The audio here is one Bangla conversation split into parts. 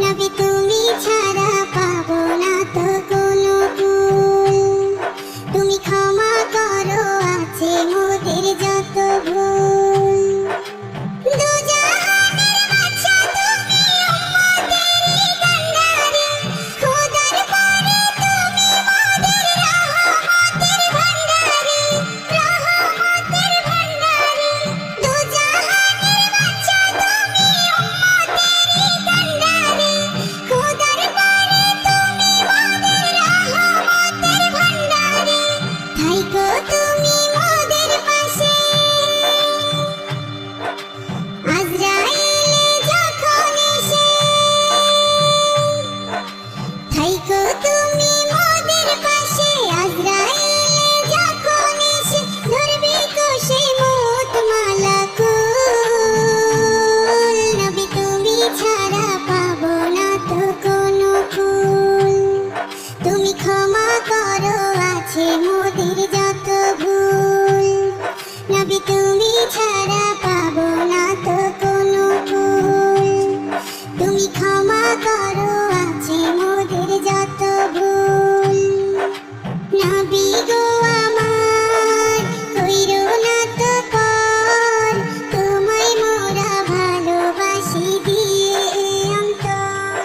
নবী তুমি ছাড়া পাবো না তো কোনো কুল। তুমি ক্ষমা করো আছে মোদের যত ভুল। দু জাহানের বাদশা তুমি উম্মতেরই কান্ডারি, খোদার পরে তুমি মোদের রহমতের ভান্ডারি, রহমতের ভান্ডারি। দু জাহানের বাদশা তুমি উম্মতেরই কান্ডারি, খোদার পরে তুমি মোদের রহমতের ভান্ডারি। থাইকো তুমি মোদের পাশে আজরাইল যখন এসে, থাইকো তুমি মোদের পাশে আজরাইল যখন এসে, ধরবে কষে মত মালাকুল। নবী তুমি ছাড়া পাবো না তো কোনো কুল। তুমি ক্ষমা করো আছে মোদের যত ভুল। নবী তুমি ছাড়া পাবো না তো কোনো কুল। তুমি ক্ষমা করো আছে মোদের যত ভুল। নবী গো আমার কইরো না তো পর, তোমায় মোরা ভালোবাসি দিয়ে অন্তর।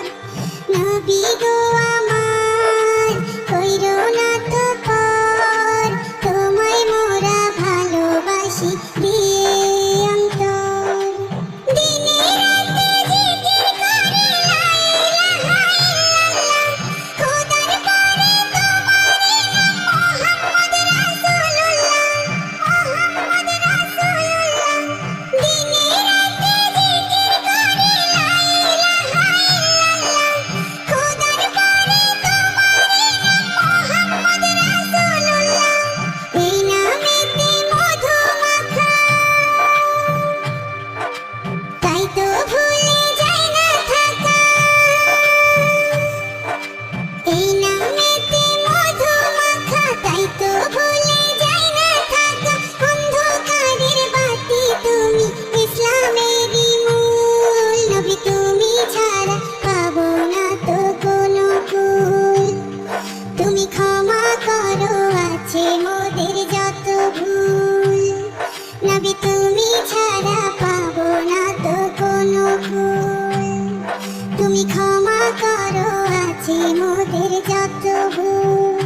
নবী গো আমার কইরো না তো পর, তোমায় মোরা ভালোবাসি দিয়ে অন্তর। দিনে রাতে জিকির করে লা ইলাহা ইল্লাল্লাহ, খোদার পরে তোমারই নাম মুহাম্মদ রাসূলুল্লাহ, মুহাম্মদ রাসূলুল্লাহ। দিনে রাতে জিকির করে লা ইলাহা ইল্লাল্লাহ, খোদার পরে তোমারই নাম মুহাম্মদ রাসূলুল্লাহ। এই নামেতে মধু মাখা, তাই তো ভুলে যাই না থাকা। এই নামেতে মধু মাখা, তাই তো ভুলে যাই না থাকা। অন্ধকারের বাতি তুমি ইসলামেরই মূল। নবী তুমি ছাড়া পাবো না তো কোনো কুল। তুমি ক্ষমা করো আছে মোদের যত ভুল। নবী তুমি ছাড়া পাবো না তো কোনো কুল। তুমি ক্ষমা করো আছে মোদের যত ভুল।